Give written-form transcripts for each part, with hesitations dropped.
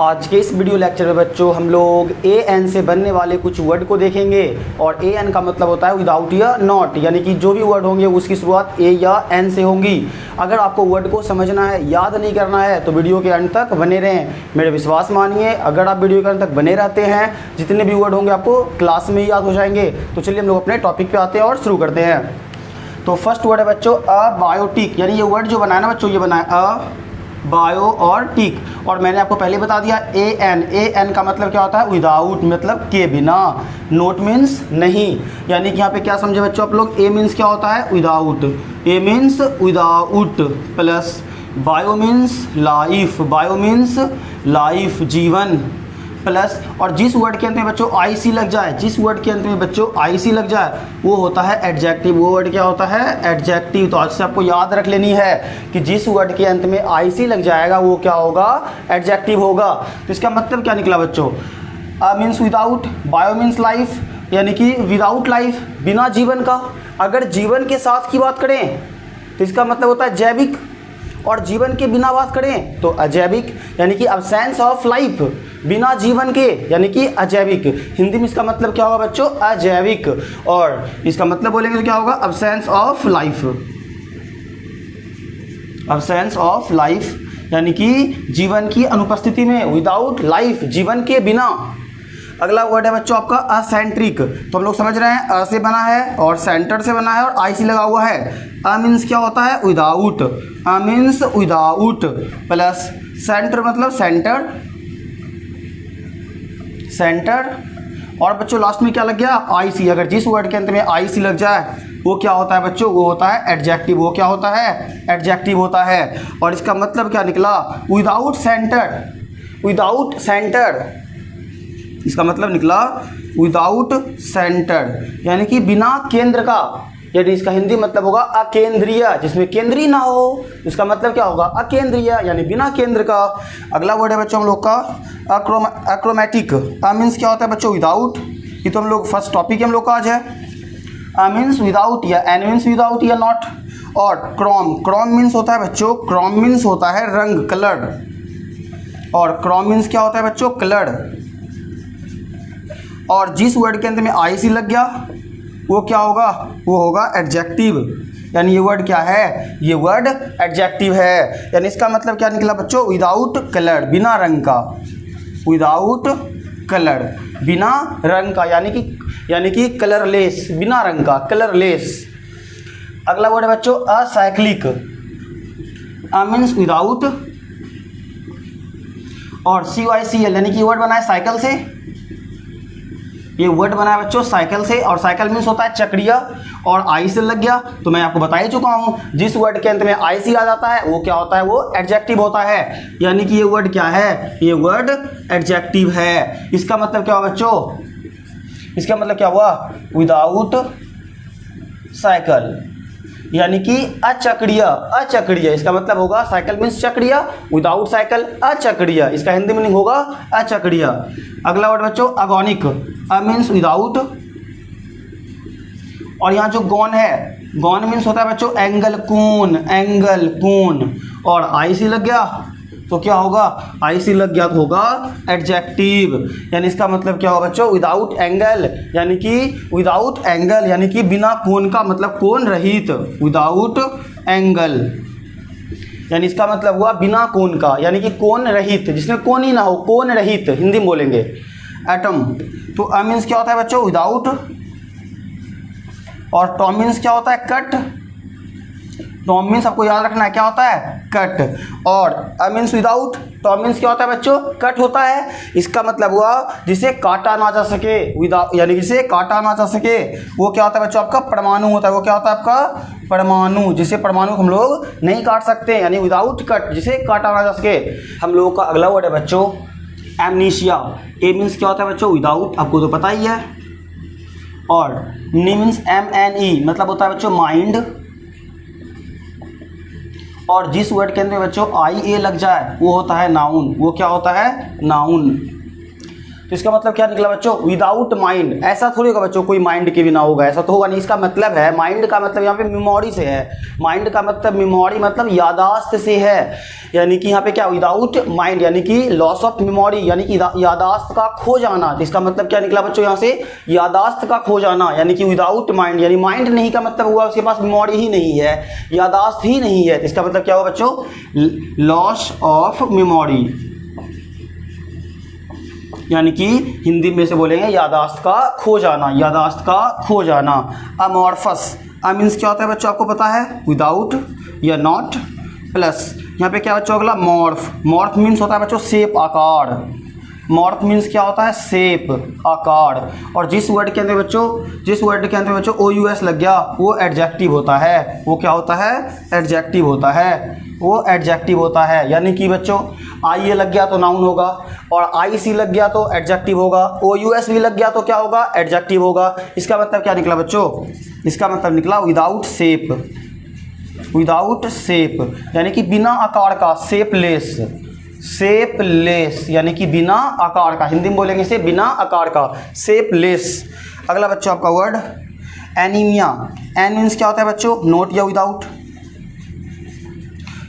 आज के इस वीडियो लेक्चर में बच्चों हम लोग ए एन से बनने वाले कुछ वर्ड को देखेंगे। और ए एन का मतलब होता है विदाउट या नॉट, यानी कि जो भी वर्ड होंगे उसकी शुरुआत ए या एन से होंगी। अगर आपको वर्ड को समझना है, याद नहीं करना है तो वीडियो के अंत तक बने रहें। मेरे विश्वास मानिए, अगर आप वीडियो के अंत तक बने रहते हैं जितने भी वर्ड होंगे आपको क्लास में ही याद हो जाएंगे। तो चलिए हम लोग अपने टॉपिक पे आते हैं और शुरू करते हैं। तो फर्स्ट वर्ड है बच्चों अबायोटिक, यानी ये वर्ड जो बनाया ना बच्चों, ये बनाया बायो और टिक। और मैंने आपको पहले बता दिया ए एन का मतलब क्या होता है विदाउट, मतलब के बिना। नोट मीन्स नहीं, यानी कि यहाँ पे क्या समझे बच्चों आप लोग, ए मीन्स क्या होता है without, A means without, plus bio means life, bio means life जीवन, प्लस और जिस वर्ड के अंत में बच्चों आई सी लग जाए, जिस वर्ड के अंत में बच्चों आई सी लग जाए वो होता है एडजेक्टिव। वो वर्ड क्या होता है एडजेक्टिव। तो आज से आपको याद रख लेनी है कि जिस वर्ड के अंत में आई सी लग जाएगा वो क्या होगा एडजेक्टिव होगा। तो इसका मतलब क्या निकला बच्चों, means without, bio means life, यानी कि विदाउट लाइफ, बिना जीवन का। अगर जीवन के साथ की बात करें तो इसका मतलब होता है जैविक, और जीवन के बिना बात करें तो अजैविक, यानी कि अब्सेंस ऑफ लाइफ, बिना जीवन के यानी कि अजैविक। हिंदी में इसका मतलब क्या होगा बच्चों अजैविक, और इसका मतलब बोलेंगे तो क्या होगा absence of life, absence of life यानी कि जीवन की अनुपस्थिति में, विदाउट लाइफ, जीवन के बिना। अगला वर्ड है बच्चों आपका असेंट्रिक। तो हम लोग समझ रहे हैं अ से बना है और सेंटर से बना है और आई सी लगा हुआ है। अ मीन्स क्या होता है without, a means without, plus centre मतलब सेंटर, सेंटर, और बच्चों लास्ट में क्या लग गया आई सी। अगर जिस वर्ड के अंत में आई सी लग जाए वो क्या होता है बच्चों, वो होता है एडजेक्टिव। वो क्या होता है एडजेक्टिव होता है। और इसका मतलब क्या निकला विदाउट सेंटर, विदाउट सेंटर, इसका मतलब निकला विदाउट सेंटर यानी कि बिना केंद्र का, यानी इसका हिंदी मतलब होगा अकेंद्रीय, जिसमें केंद्रीय ना हो। इसका मतलब क्या होगा अकेंद्रीय यानी बिना केंद्र का। अगला वर्ड है बच्चों हम लोग का अक्रोमैटिक। मीन्स क्या होता है बच्चों विदाउट, ये तो हम लोग फर्स्ट टॉपिक हम लोग का आज है। मीन्स विदाउट या एन मीन्स विदाउट या नॉट। और क्रोम, क्रोम मीन्स होता है बच्चों, क्रोम मीन्स होता है रंग, कलर। और क्रोम मीन्स क्या होता है बच्चों कलर। और जिस वर्ड के अंत में आई सी लग गया वो क्या होगा, वो होगा एडजेक्टिव। यानी ये वर्ड क्या है, ये वर्ड एडजेक्टिव है। यानी इसका मतलब क्या निकला बच्चों विदाउट कलर, बिना रंग का, विदाउट कलर, बिना रंग का, यानी कि कलरलेस, बिना रंग का, कलरलेस। अगला वर्ड है बच्चों असाइक्लिक। मीन्स विदाउट और CYCL यानी कि वर्ड बना है साइकिल से, ये वर्ड बना है बच्चों साइकिल से। और साइकिल मीन्स होता है चक्रीय, और आई से लग गया तो मैं आपको बता ही चुका हूँ जिस वर्ड के अंत में आई सी आ जाता है वो क्या होता है, वो एडजेक्टिव होता है। यानी कि ये वर्ड क्या है, ये वर्ड एडजेक्टिव है। इसका मतलब क्या हुआ बच्चों, इसका मतलब क्या हुआ विदाउट साइकिल, यानी कि अचक्रीय, अचक्रीय इसका मतलब होगा साइकिल मीन्स चक्रीय, विदाउट साइकिल अचक्रीय, इसका हिंदी मीनिंग होगा अचक्रीय। अगला वर्ड बच्चों अगोनिक। मीन्स विदाउट, और यहाँ जो गॉन है, गॉन मीन्स होता है बच्चों एंगल कोन, एंगल कोन, और आई सी लग गया तो क्या होगा, आई सी लग गया तो होगा एडजेक्टिव। यानी इसका मतलब क्या होगा बच्चों विदाउट एंगल, यानी कि विदाउट एंगल यानी कि बिना कोण का, मतलब कोण रहित, विदाउट एंगल यानी इसका मतलब हुआ बिना कोण का, यानी कि कोण रहित, जिसमें कोण ही ना हो, कोण रहित हिंदी में बोलेंगे। एटम, तो अ मीन्स क्या होता है बच्चों विदाउट, और टॉम मीन्स क्या होता है कट, टॉम मीन्स आपको याद रखना है क्या होता है कट। और a means without, Tom means क्या होता है बच्चों कट होता है। इसका मतलब हुआ जिसे काटा ना जा सके, विदाउट यानी जिसे काटा ना जा सके वो क्या होता है बच्चों आपका परमाणु होता है। वो क्या होता है आपका परमाणु, जिसे परमाणु हम लोग नहीं काट सकते, यानी विदाउट कट, जिसे काटा ना जा सके। हम लोगों का अगला वर्ड है बच्चों एमनीशिया। ए मीन्स क्या होता है बच्चों विदाउट, आपको तो पता ही है। और नी मीन्स MNE मतलब होता है बच्चों माइंड। और जिस वर्ड के अंदर बच्चों IA लग जाए वो होता है नाउन। वो क्या होता है नाउन। तो इसका मतलब क्या निकला बच्चों, विदाउट माइंड। ऐसा थोड़ी होगा बच्चों कोई माइंड के बिना होगा, ऐसा तो होगा नहीं। इसका मतलब है माइंड का मतलब यहाँ पे मेमोरी से है, माइंड का मतलब मेमोरी मतलब यादाश्त से है, यानी कि यहाँ पे क्या विदाउट माइंड यानी कि लॉस ऑफ मेमोरी यानी कि यादाश्त का खो जाना। तो इसका मतलब क्या निकला बच्चों यहाँ से, यादाश्त का खो जाना यानी कि विदाउट माइंड, यानी माइंड नहीं का मतलब हुआ उसके पास मेमोरी ही नहीं है, यादाश्त ही नहीं है। तो इसका मतलब क्या हुआ बच्चों, लॉस ऑफ मेमोरी, यानी कि हिंदी में से बोलेंगे यादाश्त का खो जाना, यादाश्त का खो जाना। अमॉर्फस, मीन्स क्या होता है बच्चों आपको पता है, विदाउट या नॉट प्लस यहाँ पे क्या बच्चों अगला मॉर्फ। मॉर्फ मीन्स होता है बच्चों शेप, आकार। मॉर्फ मीन्स क्या होता है, शेप, आकार। और जिस वर्ड के अंदर बच्चों OUS लग गया वो एडजेक्टिव होता है। वो क्या होता है, एडजेक्टिव होता है, वो एडजेक्टिव होता है। यानी कि बच्चों IE लग गया तो नाउन होगा, और IC लग गया तो एडजेक्टिव होगा, OUS भी लग गया तो क्या होगा, एडजेक्टिव होगा। इसका मतलब क्या निकला बच्चों, इसका मतलब निकला विदाउट शेप, विदाउट शेप यानी कि बिना आकार का, शेपलेस, शेपलेस यानी कि बिना आकार का, हिंदी में बोलेंगे इसे बिना आकार का, शेपलेस। अगला बच्चों आपका वर्ड एनीमिया। एन मीन्स क्या होता है बच्चों, नोट या विदाउट।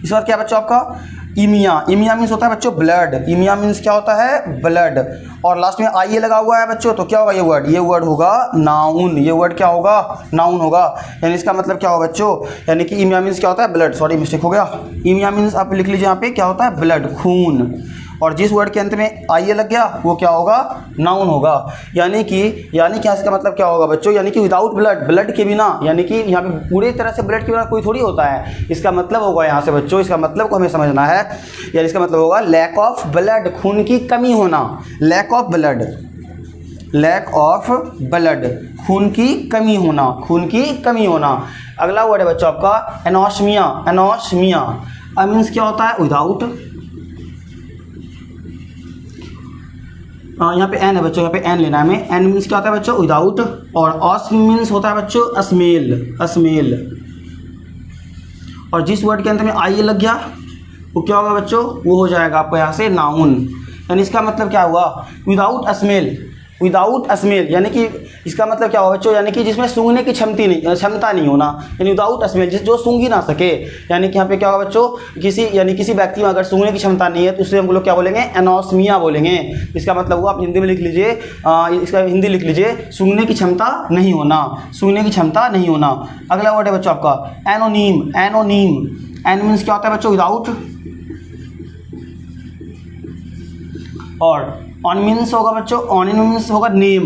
इस बार क्या बच्चों आपका इमिया। इमिया मीन्स होता है बच्चों ब्लड। इमिया मीन्स क्या होता है, ब्लड। और लास्ट में IE लगा हुआ है बच्चों, तो क्या होगा ये वर्ड होगा नाउन। ये वर्ड क्या होगा, नाउन होगा। यानी इसका मतलब क्या होगा बच्चों, यानी कि इमिया मीन्स क्या होता है, ब्लड। सॉरी मिस्टेक हो गया। इमिया मीन्स आप लिख लीजिए यहाँ पे क्या होता है, ब्लड, खून। और जिस वर्ड के अंत में IE लग गया वो क्या होगा, नाउन होगा। यानी कि इसका मतलब क्या होगा बच्चों, यानी कि विदाउट ब्लड, ब्लड के बिना, यानी कि यहाँ पे पूरी तरह से ब्लड के बिना कोई थोड़ी होता है। इसका मतलब होगा यहाँ से बच्चों, इसका मतलब को हमें समझना है, यानी इसका मतलब होगा लैक ऑफ ब्लड, खून की कमी होना, lack of blood, lack of blood, खून की कमी होना, खून की कमी होना। अगला वर्ड है बच्चों आपका एनोस्मिया। एनोस्मिया मीन्स क्या होता है, विदाउट, यहाँ पे एन है बच्चों, यहाँ पे एन लेना है हमें। एन मीन्स क्या होता है बच्चों, विदाउट। और ऑस मीन्स होता है बच्चों स्मेल, स्मेल। और जिस वर्ड के अंत में IE लग गया वो क्या होगा बच्चों, वो हो जाएगा आपको यहाँ से नाउन। यानी इसका मतलब क्या हुआ, विदाउट स्मेल, विदाउट स्मेल यानी कि इसका मतलब क्या हुआ बच्चों, यानी कि जिसमें सूंघने की क्षमता नहीं होना, यानी विदाउट स्मेल, जो सूंघ ही ना सके। यानी कि यहाँ पे क्या होगा बच्चों, किसी व्यक्ति में अगर सूंघने की क्षमता नहीं है तो उससे हम लोग क्या बोलेंगे, एनोस्मिया बोलेंगे। इसका मतलब हुआ, आप हिंदी में लिख लीजिए, इसका हिंदी लिख लीजिए, सूंघने की क्षमता नहीं होना, सूंघने की क्षमता नहीं होना। अगला वर्ड है बच्चों आपका एनोनीम। एनोनीम, एन मीन्स क्या होता है बच्चों, विदाउट। और ऑन मीन्स होगा बच्चों, ऑन मीन्स होगा नेम,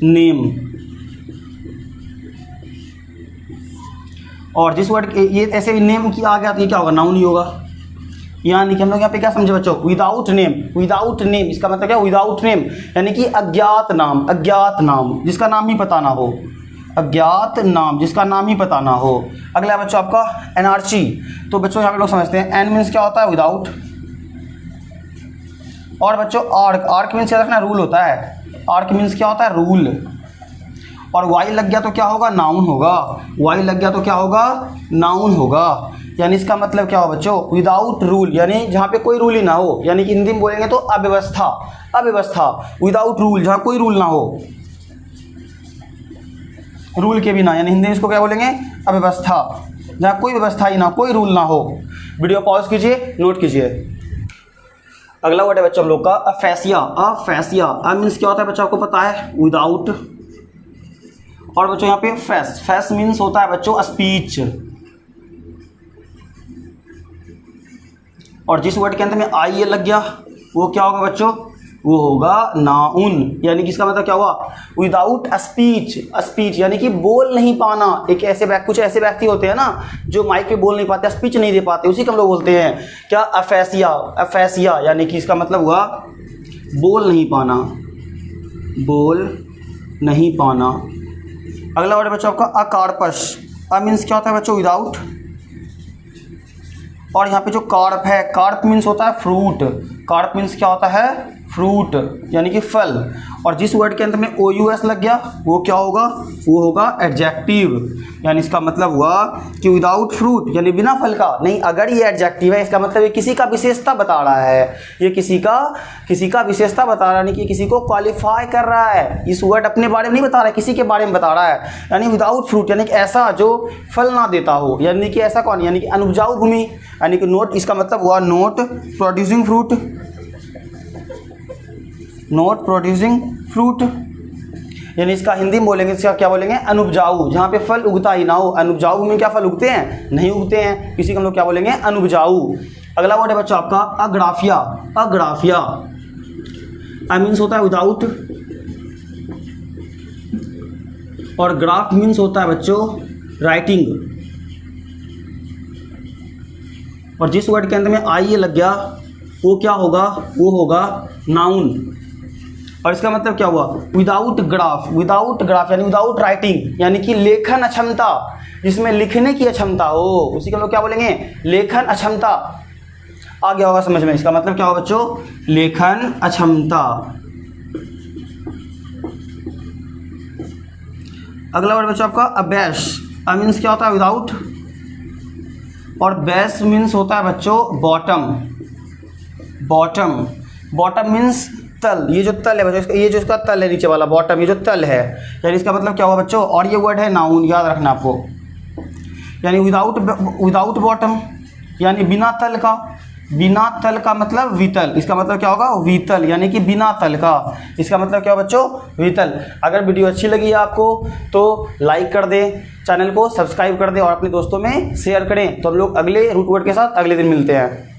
नेम। और जिस वर्ड ये ऐसे भी नेम की आ गया तो ये क्या होगा, नाउन ही होगा। यानी कि हम लोग यहाँ पे क्या समझे बच्चों, विदाउट नेम। विदाउट नेम इसका मतलब क्या, विदाउट नेम यानी कि अज्ञात नाम, अज्ञात नाम जिसका नाम ही पता ना हो, अज्ञात नाम जिसका नाम ही पता ना हो। अगला बच्चों आपका एनार्ची। तो बच्चों यहाँ पे लोग समझते हैं एन मीन्स क्या होता है, विदाउट। और बच्चों आर्क, आर्क मीन्स याद रखना रूल होता है, आर्क मीन्स क्या होता है, रूल। और वाई लग गया तो क्या होगा, नाउन होगा। वाई लग गया तो क्या होगा, नाउन होगा। यानी इसका मतलब क्या हो बच्चों, विदाउट रूल, यानी जहाँ पे कोई रूल ही ना हो, यानी कि हिंदी में बोलेंगे तो अव्यवस्था, अव्यवस्था, विदाउट रूल, जहाँ कोई रूल ना हो, रूल के बिना, यानी हिंदी में इसको क्या बोलेंगे, अव्यवस्था, जहाँ कोई व्यवस्था ही ना, कोई रूल ना हो। वीडियो पॉज कीजिए, नोट कीजिए। अगला वर्ड है बच्चों हम लोग का अफेसिया। अफेसिया मीन्स क्या होता है बच्चों आपको पता है, विदाउट। और बच्चों यहाँ पे फेस, फेस मीन्स होता है बच्चों स्पीच। और जिस वर्ड के अंदर में IE लग गया वो क्या होगा बच्चों, वो होगा नाउन। यानी कि इसका मतलब क्या हुआ, विदाउट स्पीच। स्पीच यानी कि बोल नहीं पाना। एक ऐसे कुछ ऐसे व्यक्ति होते हैं ना जो माइक पे बोल नहीं पाते, स्पीच नहीं दे पाते, उसी को हम लोग बोलते हैं क्या, अफेसिया। अफेसिया यानी कि इसका मतलब हुआ बोल नहीं पाना, बोल नहीं पाना। अगला वर्ड बच्चों आपका अकार्पस। मीन्स क्या होता है बच्चों, विदाउट। और यहाँ पे जो कार्प है, कार्प मीन्स होता है फ्रूट। कार्प मीन्स क्या होता है, फ्रूट यानी कि फल, और जिस वर्ड के अंत में ओ यू एस लग गया वो क्या होगा, वो होगा एडजेक्टिव। यानी इसका मतलब हुआ कि विदाउट फ्रूट यानी बिना फल का। नहीं, अगर ये एडजेक्टिव है इसका मतलब ये किसी का विशेषता बता रहा है, ये किसी का विशेषता बता रहा है, यानी कि किसी को क्वालिफाई कर रहा है। इस वर्ड अपने बारे में नहीं बता रहा है, किसी के बारे में बता रहा है। यानी विदाउट फ्रूट यानी कि ऐसा जो फल ना देता हो, यानी कि ऐसा कौन, यानी कि अनुपजाऊ भूमि, यानी कि नोट, इसका मतलब हुआ note producing fruit, not producing fruit. यानी इसका हिंदी में बोलेंगे, इसका क्या बोलेंगे, अनुपजाऊ, जहाँ पे फल उगता ही ना हो। अनुपजाऊ भूमि में क्या फल उगते हैं, नहीं उगते हैं, इसी को हम लोग क्या बोलेंगे, अनुपजाऊ। अगला वर्ड है बच्चों आपका अग्राफिया। अग्राफिया आई मीन्स होता है विदाउट, और ग्राफ मीन्स होता है बच्चों राइटिंग, और जिस वर्ड के अंदर में आई लग गया वो क्या होगा, वो होगा नाउन। और इसका मतलब क्या हुआ, विदाउट ग्राफ, विदाउट ग्राफ यानी विदाउट राइटिंग, यानी कि लेखन अक्षमता, जिसमें लिखने की अक्षमता हो, उसी को हम लोग क्या बोलेंगे, लेखन अक्षमता। आ गया होगा समझ में, इसका मतलब क्या होगा बच्चों, लेखन अक्षमता। अगला वर्ड बच्चों आपका अबैश। मीन्स क्या होता है विदाउट, और बैस मीन्स होता है बच्चों बॉटम। बॉटम, बॉटम मीन्स तल, ये जो तल है बच्चों, ये जो इसका तल है नीचे वाला बॉटम, ये जो तल है, यानी इसका मतलब क्या हुआ बच्चों, और ये वर्ड है नाउन, याद रखना आपको। यानी विदाउट बॉटम यानी बिना तल का, बिना तल का मतलब वितल, इसका मतलब क्या होगा, वितल, यानी कि बिना तल का, इसका मतलब क्या हो बच्चों, वितल। अगर वीडियो अच्छी लगी है आपको तो लाइक कर दें, चैनल को सब्सक्राइब कर दें और अपने दोस्तों में शेयर करें। तो हम लोग अगले रूट वर्ड के साथ अगले दिन मिलते हैं।